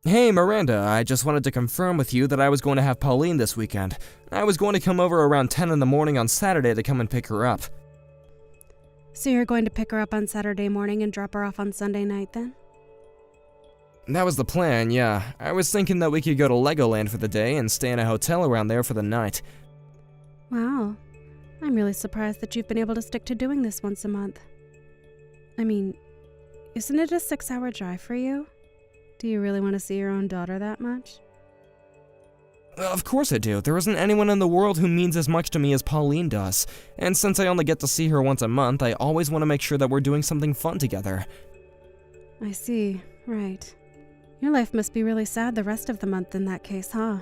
Hey Miranda, I just wanted to confirm with you that I was going to have Pauline this weekend. I was going to come over around 10 in the morning on Saturday to come and pick her up. So you're going to pick her up on Saturday morning and drop her off on Sunday night then? That was the plan, yeah. I was thinking that we could go to Legoland for the day and stay in a hotel around there for the night. Wow. I'm really surprised that you've been able to stick to doing this once a month. I mean, isn't it a 6-hour drive for you? Do you really want to see your own daughter that much? Of course I do. There isn't anyone in the world who means as much to me as Pauline does. And since I only get to see her once a month, I always want to make sure that we're doing something fun together. I see. Right. Your life must be really sad the rest of the month in that case, huh?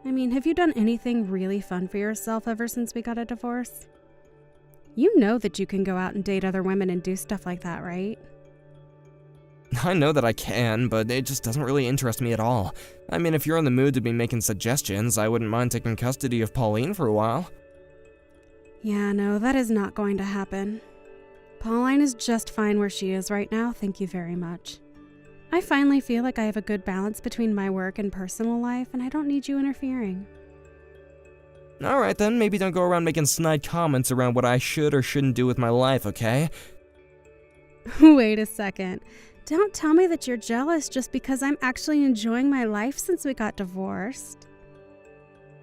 I mean, have you done anything really fun for yourself ever since we got a divorce? You know that you can go out and date other women and do stuff like that, right? I know that I can, but it just doesn't really interest me at all. I mean, if you're in the mood to be making suggestions, I wouldn't mind taking custody of Pauline for a while. Yeah, no, that is not going to happen. Pauline is just fine where she is right now, thank you very much. I finally feel like I have a good balance between my work and personal life, and I don't need you interfering. Alright then, maybe don't go around making snide comments around what I should or shouldn't do with my life, okay? Wait a second. Don't tell me that you're jealous just because I'm actually enjoying my life since we got divorced.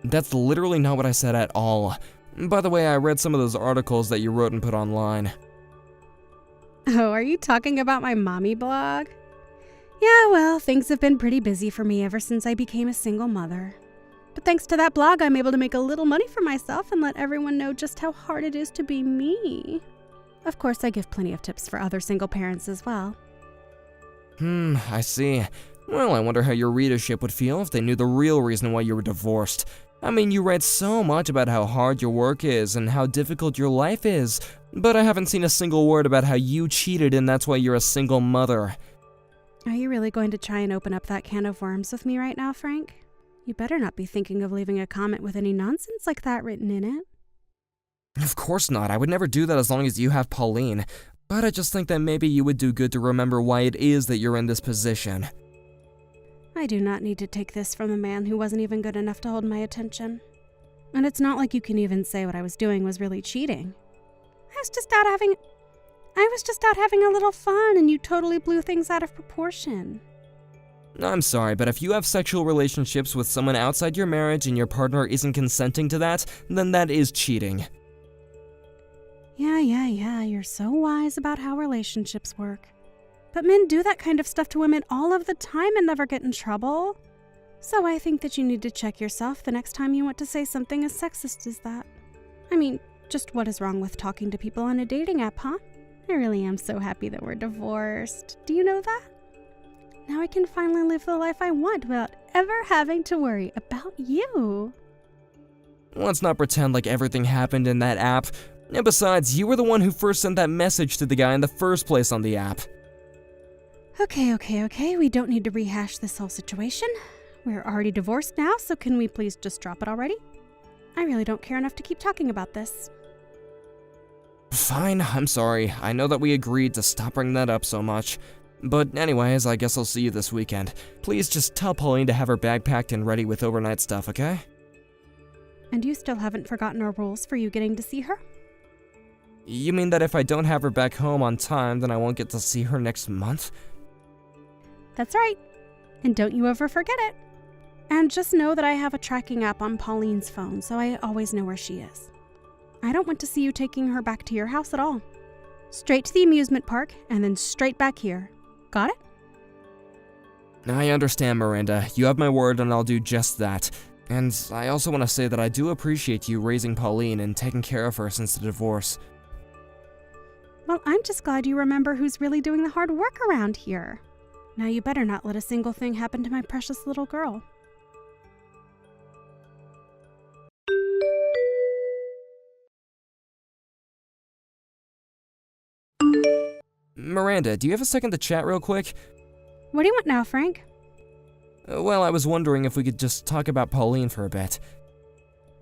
That's literally not what I said at all. By the way, I read some of those articles that you wrote and put online. Oh, are you talking about my mommy blog? Yeah, well, things have been pretty busy for me ever since I became a single mother. But thanks to that blog, I'm able to make a little money for myself and let everyone know just how hard it is to be me. Of course, I give plenty of tips for other single parents as well. I see. Well, I wonder how your readership would feel if they knew the real reason why you were divorced. I mean, you write so much about how hard your work is and how difficult your life is, but I haven't seen a single word about how you cheated and that's why you're a single mother. Are you really going to try and open up that can of worms with me right now, Frank? You better not be thinking of leaving a comment with any nonsense like that written in it. Of course not. I would never do that as long as you have Pauline. But I just think that maybe you would do good to remember why it is that you're in this position. I do not need to take this from a man who wasn't even good enough to hold my attention. And it's not like you can even say what I was doing was really cheating. I was just out having a little fun, and you totally blew things out of proportion. I'm sorry, but if you have sexual relationships with someone outside your marriage and your partner isn't consenting to that, then that is cheating. Yeah, you're so wise about how relationships work. But men do that kind of stuff to women all of the time and never get in trouble. So I think that you need to check yourself the next time you want to say something as sexist as that. I mean, just what is wrong with talking to people on a dating app, huh? I really am so happy that we're divorced. Do you know that? Now I can finally live the life I want without ever having to worry about you. Let's not pretend like everything happened in that app. And besides, you were the one who first sent that message to the guy in the first place on the app. Okay. We don't need to rehash this whole situation. We're already divorced now, so can we please just drop it already? I really don't care enough to keep talking about this. Fine, I'm sorry. I know that we agreed to stop bringing that up so much. But anyways, I guess I'll see you this weekend. Please just tell Pauline to have her bag packed and ready with overnight stuff, okay? And you still haven't forgotten our rules for you getting to see her? You mean that if I don't have her back home on time, then I won't get to see her next month? That's right. And don't you ever forget it. And just know that I have a tracking app on Pauline's phone, so I always know where she is. I don't want to see you taking her back to your house at all. Straight to the amusement park, and then straight back here. Got it? I understand, Miranda. You have my word and I'll do just that. And I also want to say that I do appreciate you raising Pauline and taking care of her since the divorce. Well, I'm just glad you remember who's really doing the hard work around here. Now you better not let a single thing happen to my precious little girl. Miranda, do you have a second to chat real quick? What do you want now, Frank? Well, I was wondering if we could just talk about Pauline for a bit.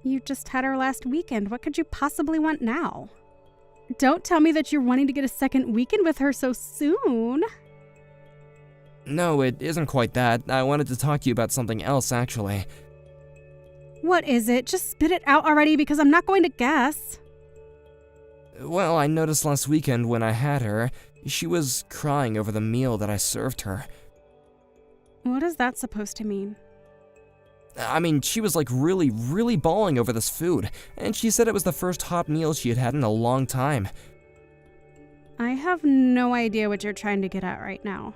You just had her last weekend. What could you possibly want now? Don't tell me that you're wanting to get a second weekend with her so soon. No, it isn't quite that. I wanted to talk to you about something else, actually. What is it? Just spit it out already because I'm not going to guess. Well, I noticed last weekend when I had her, she was crying over the meal that I served her. What is that supposed to mean? I mean, she was like really bawling over this food, and she said it was the first hot meal she had had in a long time. I have no idea what you're trying to get at right now.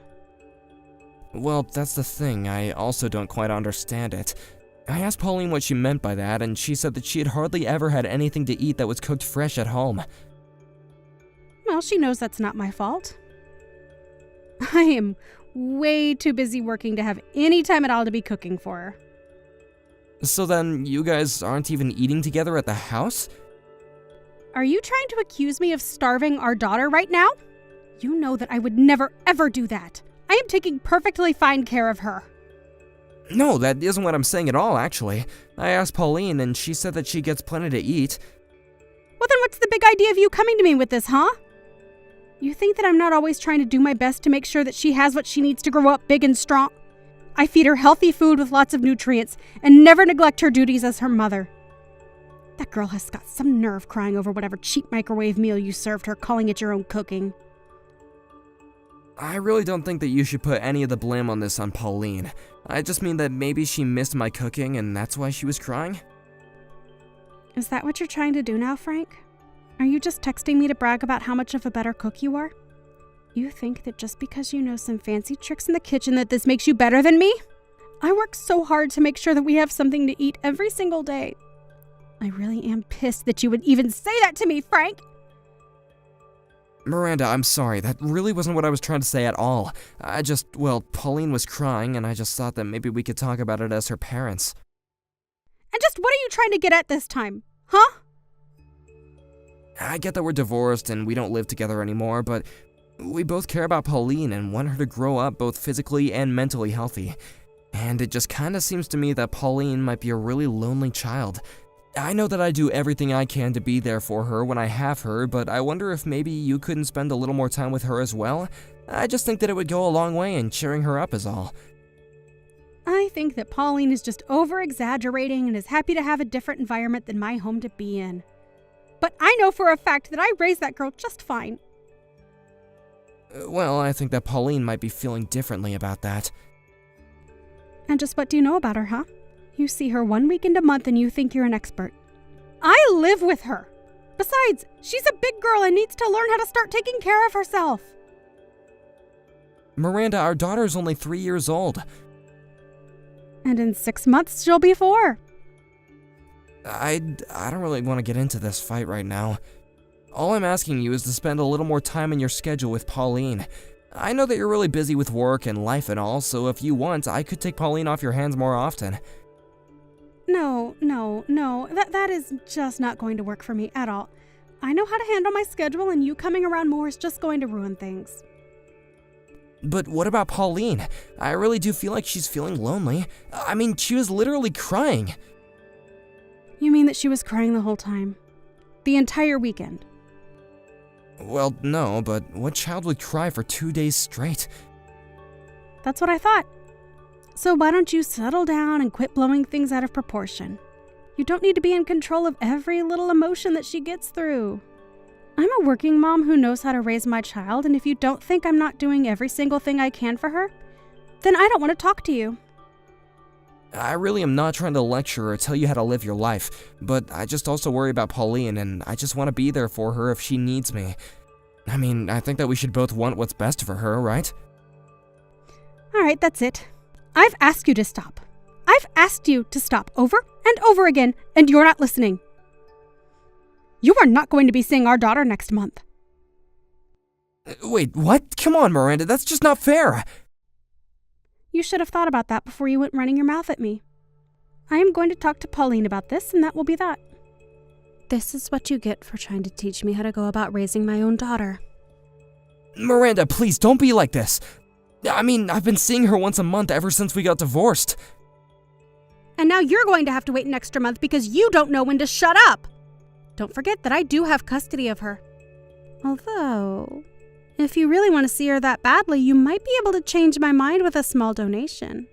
Well, that's the thing, I also don't quite understand it. I asked Pauline what she meant by that, and she said that she had hardly ever had anything to eat that was cooked fresh at home. Well, she knows that's not my fault. I am way too busy working to have any time at all to be cooking for her. So then, you guys aren't even eating together at the house? Are you trying to accuse me of starving our daughter right now? You know that I would never ever do that. I am taking perfectly fine care of her. No, that isn't what I'm saying at all, actually. I asked Pauline, and she said that she gets plenty to eat. Well, then what's the big idea of you coming to me with this, huh? You think that I'm not always trying to do my best to make sure that she has what she needs to grow up big and strong? I feed her healthy food with lots of nutrients and never neglect her duties as her mother. That girl has got some nerve crying over whatever cheap microwave meal you served her, calling it your own cooking. I really don't think that you should put any of the blame on this on Pauline. I just mean that maybe she missed my cooking and that's why she was crying. Is that what you're trying to do now, Frank? Are you just texting me to brag about how much of a better cook you are? You think that just because you know some fancy tricks in the kitchen that this makes you better than me? I work so hard to make sure that we have something to eat every single day. I really am pissed that you would even say that to me, Frank! Miranda, I'm sorry, that really wasn't what I was trying to say at all. Pauline was crying and I just thought that maybe we could talk about it as her parents. And just what are you trying to get at this time? Huh? I get that we're divorced and we don't live together anymore, but we both care about Pauline and want her to grow up both physically and mentally healthy. And it just kinda seems to me that Pauline might be a really lonely child. I know that I do everything I can to be there for her when I have her, but I wonder if maybe you couldn't spend a little more time with her as well? I just think that it would go a long way in cheering her up is all. I think that Pauline is just over-exaggerating and is happy to have a different environment than my home to be in. But I know for a fact that I raised that girl just fine. Well, I think that Pauline might be feeling differently about that. And just what do you know about her, huh? You see her 1 weekend a month and you think you're an expert. I live with her. Besides, she's a big girl and needs to learn how to start taking care of herself. Miranda, our daughter's only 3 years old. And in 6 months, she'll be 4. I don't really want to get into this fight right now. All I'm asking you is to spend a little more time in your schedule with Pauline. I know that you're really busy with work and life and all, so if you want, I could take Pauline off your hands more often. No. That is just not going to work for me at all. I know how to handle my schedule, and you coming around more is just going to ruin things. But what about Pauline? I really do feel like she's feeling lonely. I mean, she was literally crying. You mean that she was crying the whole time? The entire weekend? Well, no, but what child would cry for 2 days straight? That's what I thought. So why don't you settle down and quit blowing things out of proportion? You don't need to be in control of every little emotion that she gets through. I'm a working mom who knows how to raise my child, and if you don't think I'm not doing every single thing I can for her, then I don't want to talk to you. I really am not trying to lecture or tell you how to live your life, but I just also worry about Pauline, and I just want to be there for her if she needs me. I mean, I think that we should both want what's best for her, right? All right, that's it. I've asked you to stop. I've asked you to stop over and over again, and you're not listening. You are not going to be seeing our daughter next month. Wait, what? Come on, Miranda, that's just not fair. You should have thought about that before you went running your mouth at me. I am going to talk to Pauline about this, and that will be that. This is what you get for trying to teach me how to go about raising my own daughter. Miranda, please, don't be like this. I mean, I've been seeing her once a month ever since we got divorced. And now you're going to have to wait an extra month because you don't know when to shut up. Don't forget that I do have custody of her. Although, If you really want to see her that badly, you might be able to change my mind with a small donation.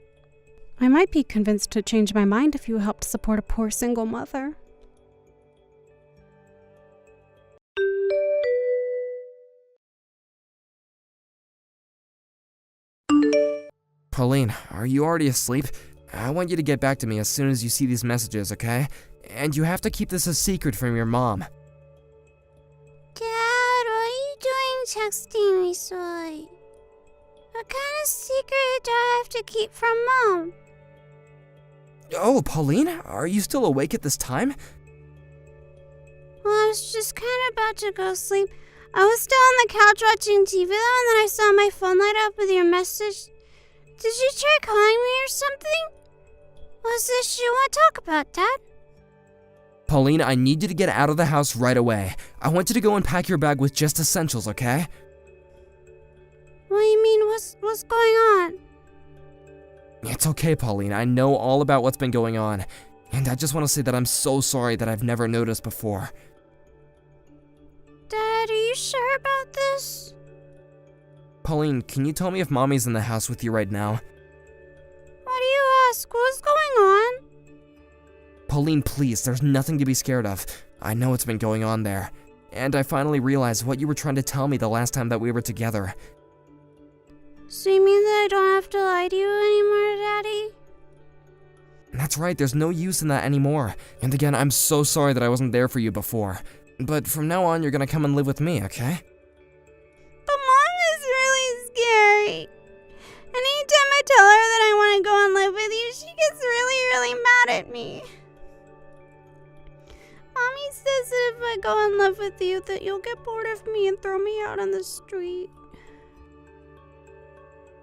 I might be convinced to change my mind if you helped support a poor single mother. Pauline, are you already asleep? I want you to get back to me as soon as you see these messages, okay? And you have to keep this a secret from your mom. Dad, what are you doing texting me so late? What kind of secret do I have to keep from Mom? Oh, Pauline, are you still awake at this time? Well, I was just kind of about to go sleep. I was still on the couch watching TV though, and then I saw my phone light up with your message. Did you try calling me or something? What's this you want to talk about, Dad? Pauline, I need you to get out of the house right away. I want you to go and pack your bag with just essentials, okay? What do you mean? What's going on? It's okay, Pauline. I know all about what's been going on. And I just want to say that I'm so sorry that I've never noticed before. Dad, are you sure about this? Pauline, can you tell me if Mommy's in the house with you right now? Why do you ask? What's going on? Pauline, please, there's nothing to be scared of. I know what's been going on there. And I finally realized what you were trying to tell me the last time that we were together. So you mean that I don't have to lie to you anymore, Daddy? That's right, there's no use in that anymore. And again, I'm so sorry that I wasn't there for you before. But from now on, you're gonna come and live with me, okay? But Mom is really scary. Anytime I tell her that I want to go and live with you, she gets really mad at me. Mommy says that if I go and live with you, that you'll get bored of me and throw me out on the street.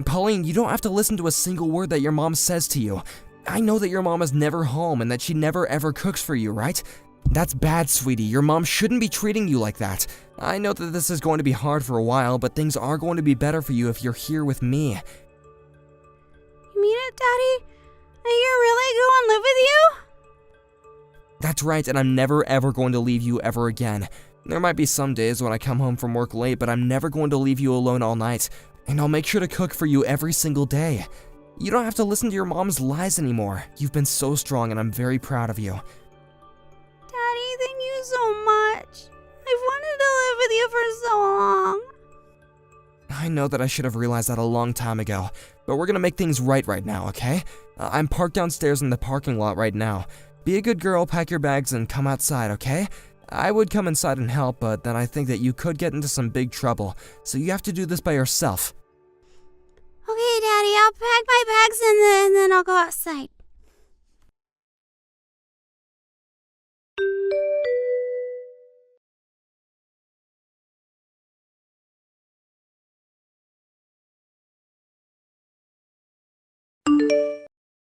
Pauline, you don't have to listen to a single word that your mom says to you. I know that your mom is never home and that she never ever cooks for you, right? That's bad, sweetie. Your mom shouldn't be treating you like that. I know that this is going to be hard for a while, but things are going to be better for you if you're here with me. You mean it, Daddy? Are you really going to live with you? That's right, and I'm never ever going to leave you ever again. There might be some days when I come home from work late, but I'm never going to leave you alone all night. And I'll make sure to cook for you every single day. You don't have to listen to your mom's lies anymore. You've been so strong and I'm very proud of you. Daddy, thank you so much. I've wanted to live with you for so long. I know that I should have realized that a long time ago, but we're gonna make things right now, okay? I'm parked downstairs in the parking lot right now. Be a good girl, pack your bags, and come outside, okay? I would come inside and help, but then I think that you could get into some big trouble, so you have to do this by yourself. Okay, Daddy, I'll pack my bags and then I'll go outside.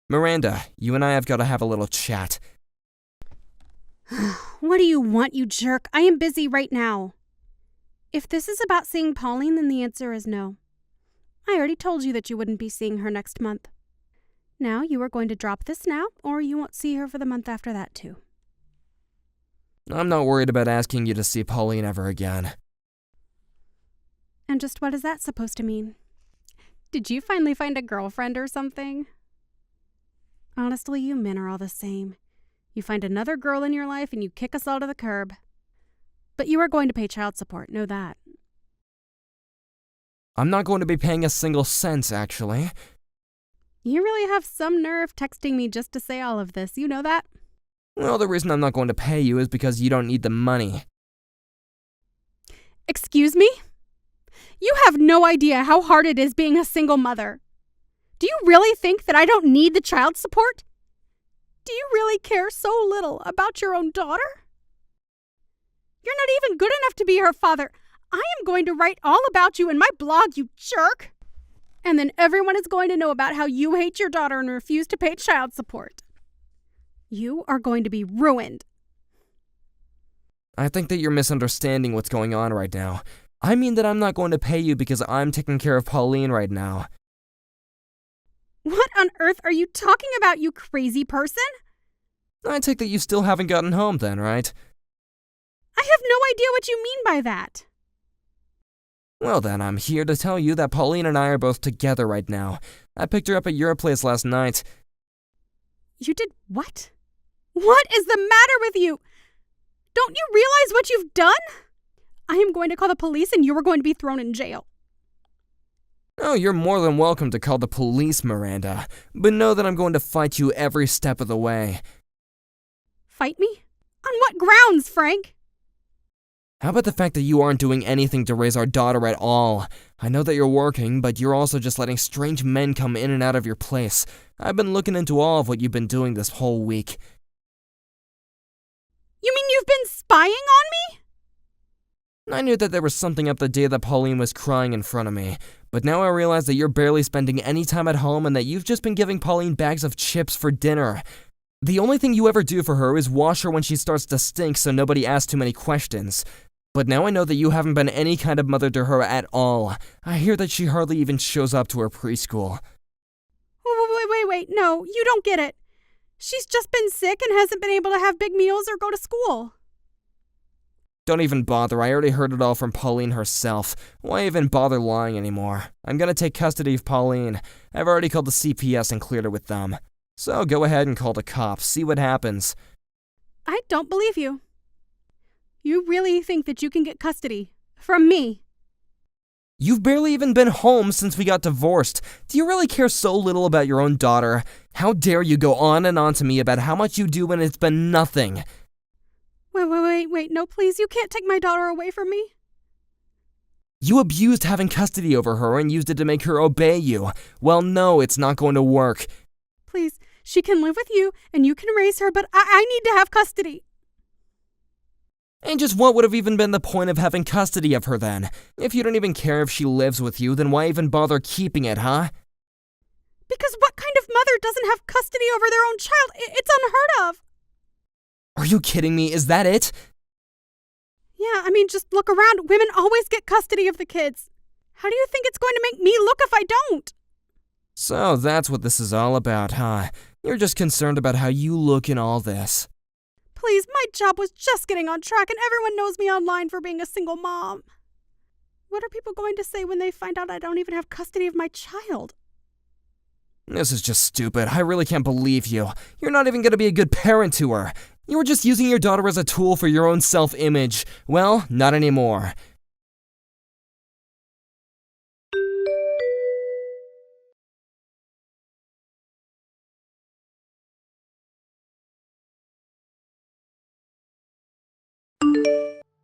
Miranda, you and I have got to have a little chat. What do you want, you jerk? I am busy right now. If this is about seeing Pauline, then the answer is no. I already told you that you wouldn't be seeing her next month. Now you are going to drop this now, or you won't see her for the month after that too. I'm not worried about asking you to see Pauline ever again. And just what is that supposed to mean? Did you finally find a girlfriend or something? Honestly, you men are all the same. You find another girl in your life and you kick us all to the curb. But you are going to pay child support, know that. I'm not going to be paying a single cent, actually. You really have some nerve texting me just to say all of this, you know that? Well, the reason I'm not going to pay you is because you don't need the money. Excuse me? You have no idea how hard it is being a single mother. Do you really think that I don't need the child support? Do you really care so little about your own daughter? You're not even good enough to be her father. I am going to write all about you in my blog, you jerk. And then everyone is going to know about how you hate your daughter and refuse to pay child support. You are going to be ruined. I think that you're misunderstanding what's going on right now. I mean that I'm not going to pay you because I'm taking care of Pauline right now. What on earth are you talking about, you crazy person? I take that you still haven't gotten home then, right? I have no idea what you mean by that. Well then, I'm here to tell you that Pauline and I are both together right now. I picked her up at your place last night. You did what? What is the matter with you? Don't you realize what you've done? I am going to call the police and you are going to be thrown in jail. Oh, you're more than welcome to call the police, Miranda, but know that I'm going to fight you every step of the way. Fight me? On what grounds, Frank? How about the fact that you aren't doing anything to raise our daughter at all? I know that you're working, but you're also just letting strange men come in and out of your place. I've been looking into all of what you've been doing this whole week. You mean you've been spying on me? I knew that there was something up the day that Pauline was crying in front of me, but now I realize that you're barely spending any time at home and that you've just been giving Pauline bags of chips for dinner. The only thing you ever do for her is wash her when she starts to stink so nobody asks too many questions. But now I know that you haven't been any kind of mother to her at all. I hear that she hardly even shows up to her preschool. Wait, no, you don't get it. She's just been sick and hasn't been able to have big meals or go to school. Don't even bother, I already heard it all from Pauline herself. Why even bother lying anymore? I'm gonna take custody of Pauline. I've already called the CPS and cleared it with them. So go ahead and call the cops, see what happens. I don't believe you. You really think that you can get custody from me? You've barely even been home since we got divorced. Do you really care so little about your own daughter? How dare you go on and on to me about how much you do when it's been nothing? Wait, no, please, you can't take my daughter away from me. You abused having custody over her and used it to make her obey you. Well, no, it's not going to work. Please, she can live with you and you can raise her, but I need to have custody. And just what would have even been the point of having custody of her then? If you don't even care if she lives with you, then why even bother keeping it, huh? Because what kind of mother doesn't have custody over their own child? It's unheard of. Are you kidding me? Is that it? Yeah, I mean, just look around. Women always get custody of the kids. How do you think it's going to make me look if I don't? So that's what this is all about, huh? You're just concerned about how you look in all this. Please, my job was just getting on track and everyone knows me online for being a single mom. What are people going to say when they find out I don't even have custody of my child? This is just stupid. I really can't believe you. You're not even gonna be a good parent to her. You were just using your daughter as a tool for your own self-image. Well, not anymore.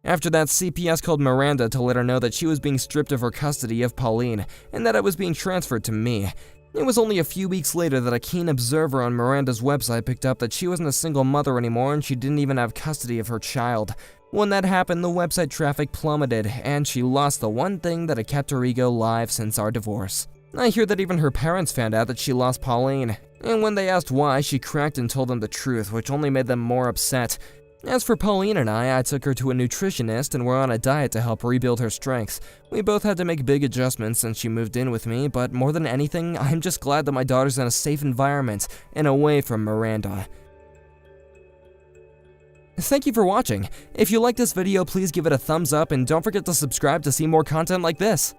After that, CPS called Miranda to let her know that she was being stripped of her custody of Pauline, and that it was being transferred to me. It was only a few weeks later that a keen observer on Miranda's website picked up that she wasn't a single mother anymore and she didn't even have custody of her child. When that happened, the website traffic plummeted, and she lost the one thing that had kept her ego alive since our divorce. I hear that even her parents found out that she lost Pauline, and when they asked why, she cracked and told them the truth, which only made them more upset. As for Pauline and I took her to a nutritionist and we're on a diet to help rebuild her strength. We both had to make big adjustments since she moved in with me, but more than anything, I'm just glad that my daughter's in a safe environment and away from Miranda. Thank you for watching. If you like this video, please give it a thumbs up and don't forget to subscribe to see more content like this.